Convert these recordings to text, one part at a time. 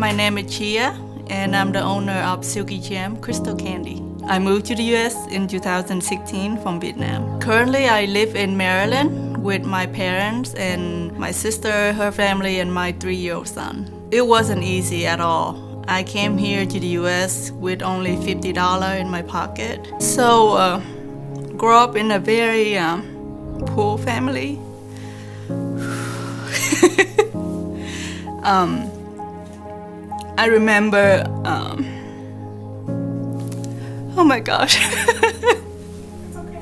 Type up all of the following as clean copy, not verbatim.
My name is Chia, and I'm the owner of Silky Gem Crystal Candy. I moved to the US in 2016 from Vietnam. Currently, I live in Maryland with my parents and my sister, her family, and my 3-year-old son. It wasn't easy at all. I came here to the US with only $50 in my pocket. So, grew up in a very poor family. I remember, oh my gosh. It's okay.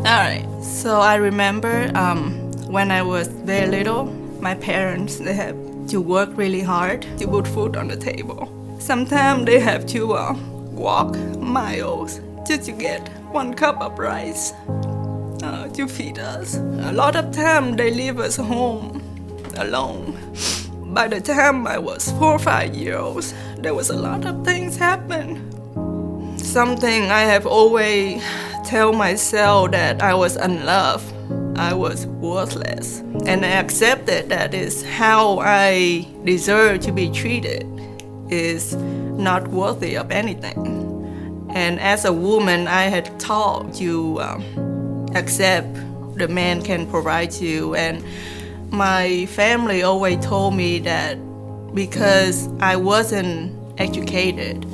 Alright, so I remember when I was very little, my parents, they had to work really hard to put food on the table. Sometimes they have to walk miles just to get 1 cup of rice to feed us. A lot of time they leave us home alone. By the time I was 4 or 5 years old, there was a lot of things happen. Something I have always tell myself that I was unloved, I was worthless, and I accepted that is how I deserve to be treated, is not worthy of anything. And as a woman, I had taught to accept the man can provide you. And my family always told me that because I wasn't educated,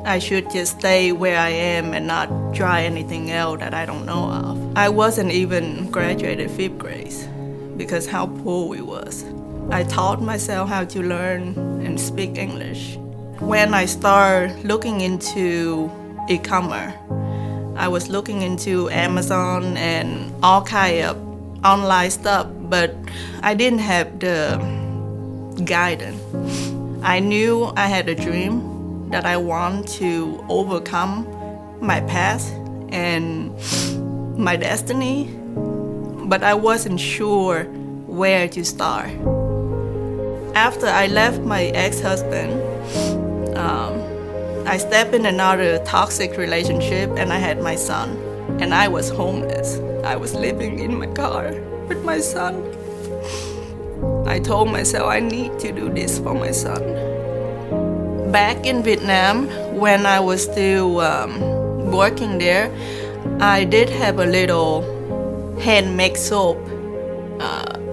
I should just stay where I am and not try anything else that I don't know of. I wasn't even graduated 5th grade because how poor we was. I taught myself how to learn and speak English. When I started looking into e-commerce, I was looking into Amazon and all kind of online stuff, but I didn't have the guidance. I knew I had a dream that I want to overcome my past and my destiny, but I wasn't sure where to start. After I left my ex-husband, I stepped in another toxic relationship and I had my son, and I was homeless. I was living in my car with my son. I told myself I need to do this for my son. Back in Vietnam, when I was still working there, I did have a little handmade soap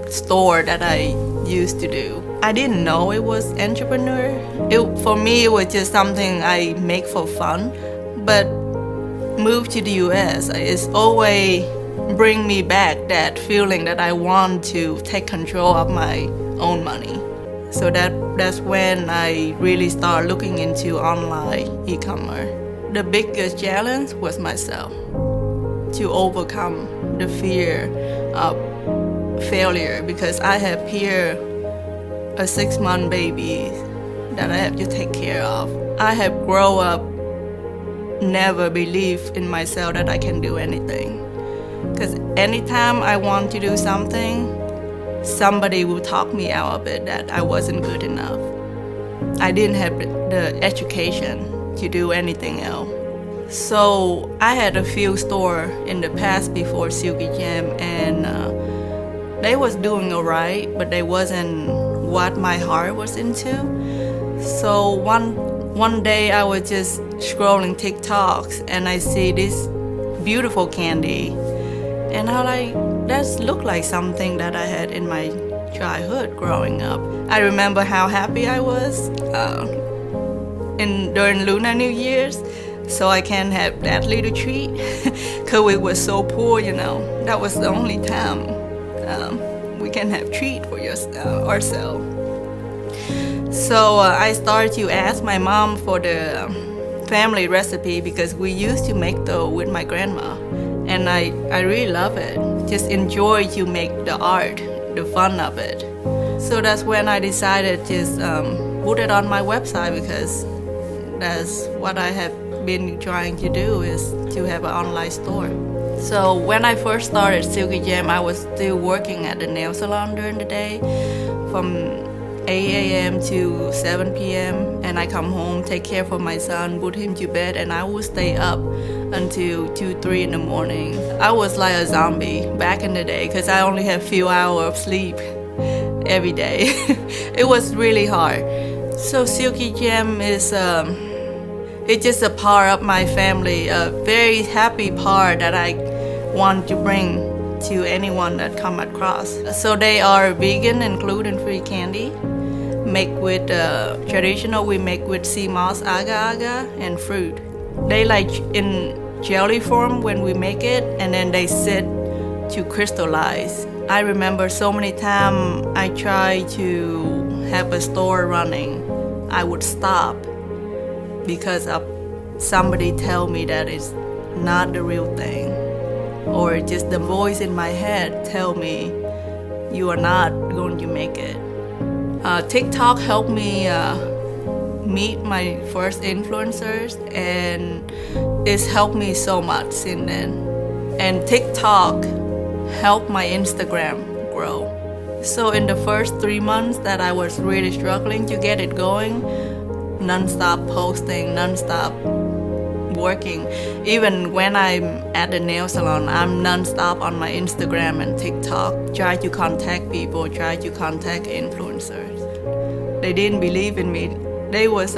store that I used to do. I didn't know it was entrepreneur. For me, it was just something I make for fun. But moved to the US, it's always bring me back that feeling that I want to take control of my own money. So that's when I really started looking into online e-commerce. The biggest challenge was myself, to overcome the fear of failure, because I have here a 6-month baby that I have to take care of. I have grown up never believed in myself that I can do anything. Because anytime I want to do something, somebody will talk me out of it that I wasn't good enough. I didn't have the education to do anything else. So I had a few stores in the past before Silky Gem, and they was doing alright, but they wasn't what my heart was into. So one day I was just scrolling TikToks and I see this beautiful candy, and I like, that looked like something that I had in my childhood growing up. I remember how happy I was during Lunar New Year's, so I can have that little treat, because we were so poor, you know. That was the only time we can have treat for ourselves. So I started to ask my mom for the family recipe, because we used to make dough with my grandma, and I really love it. Just enjoy to make the art, the fun of it. So that's when I decided to just put it on my website, because that's what I have been trying to do, is to have an online store. So when I first started Silky Gem, I was still working at the nail salon during the day from 8 a.m. to 7 p.m. and I come home, take care for my son, put him to bed, and I would stay up until 2, 3 in the morning. I was like a zombie back in the day because I only had few hours of sleep every day. It was really hard. So Silky Gem is it's just a part of my family, a very happy part that I want to bring to anyone that come across. So they are vegan and gluten-free candy, make with traditional. We make with sea moss, agar-agar, and fruit. They like in jelly form when we make it, and then they sit to crystallize. I remember so many times I tried to have a store running. I would stop because of somebody tell me that it's not the real thing, or just the voice in my head tell me you are not going to make it. TikTok helped me meet my first influencers, and it's helped me so much since then. And TikTok helped my Instagram grow. So in the first 3 months that I was really struggling to get it going, non-stop posting, non-stop working. Even when I'm at the nail salon, I'm non-stop on my Instagram and TikTok, try to contact people, try to contact influencers. They didn't believe in me. They was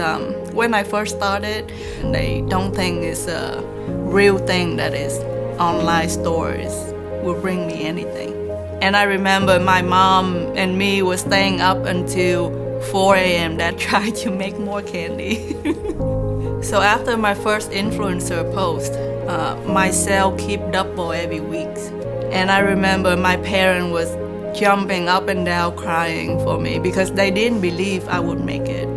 when I first started, they don't think it's a real thing that is online stores will bring me anything. And I remember my mom and me was staying up until 4 a.m. that tried to make more candy. So after my first influencer post, my sale keep double every week. And I remember my parents was jumping up and down crying for me because they didn't believe I would make it.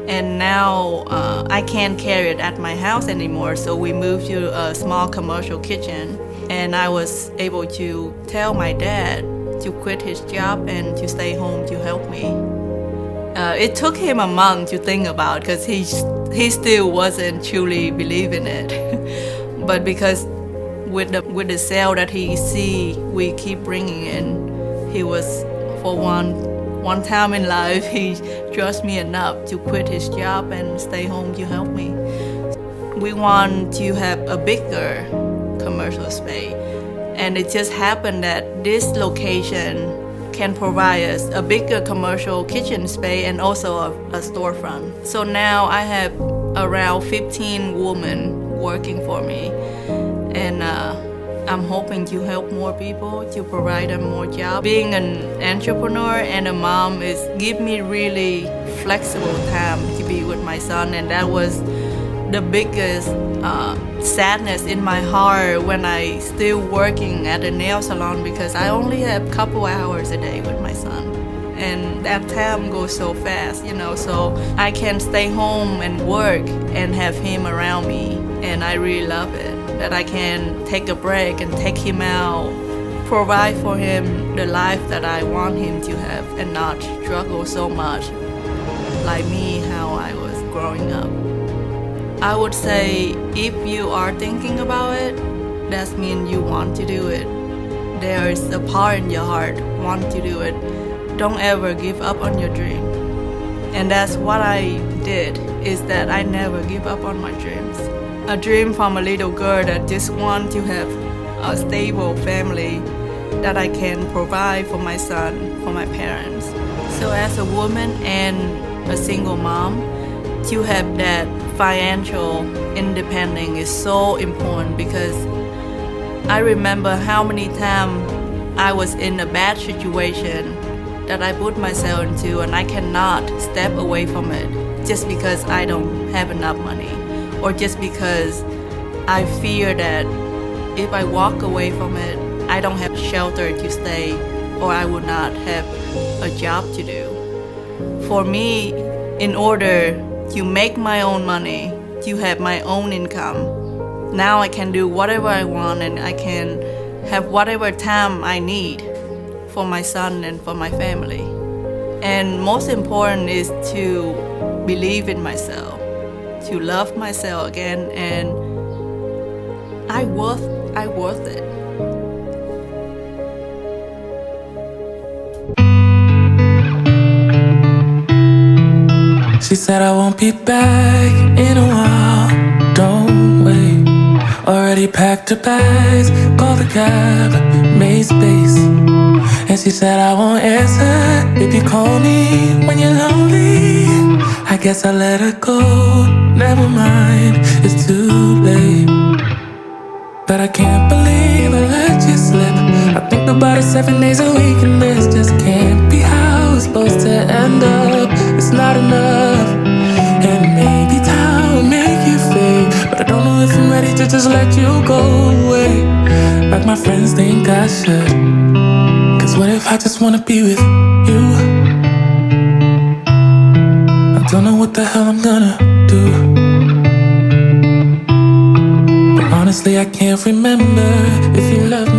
And now I can't carry it at my house anymore, so we moved to a small commercial kitchen. And I was able to tell my dad to quit his job and to stay home to help me. It took him a month to think about because he still wasn't truly believing it. But because with the sale that he see we keep bringing in, he was, for one time in life, he trust me enough to quit his job and stay home to help me. We want to have a bigger commercial space, and it just happened that this location can provide us a bigger commercial kitchen space and also a storefront. So now I have around 15 women working for me, and I'm hoping to help more people, to provide them more jobs. Being an entrepreneur and a mom is give me really flexible time to be with my son, and that was the biggest sadness in my heart when I still working at a nail salon because I only have a couple hours a day with my son. And that time goes so fast, so I can stay home and work and have him around me. And I really love it, that I can take a break and take him out, provide for him the life that I want him to have and not struggle so much like me, how I was growing up. I would say if you are thinking about it, that means you want to do it. There is a part in your heart want to do it. Don't ever give up on your dream. And that's what I did, is that I never give up on my dreams. A dream from a little girl that just want to have a stable family that I can provide for my son, for my parents. So as a woman and a single mom, to have that financial independence is so important because I remember how many times I was in a bad situation that I put myself into and I cannot step away from it just because I don't have enough money, or just because I fear that if I walk away from it, I don't have shelter to stay, or I would not have a job to do. For me, in order to make my own money, to have my own income, now I can do whatever I want and I can have whatever time I need for my son and for my family. And most important is to believe in myself, to love myself again, and I worth it. She said I won't be back in a while. Don't wait. Already packed her bags, called a cab, made space. And she said I won't answer if you call me when you're lonely. I guess I let her go. Never mind, it's too late. But I can't believe I let you slip. I think about it 7 days a week, and this just can't be how it's supposed to end up. It's not enough. And maybe time will make you fade, but I don't know if I'm ready to just let you go away like my friends think I should. Cause what if I just wanna be with you? I don't know what the hell I'm gonna do. Honestly, I can't remember if you love me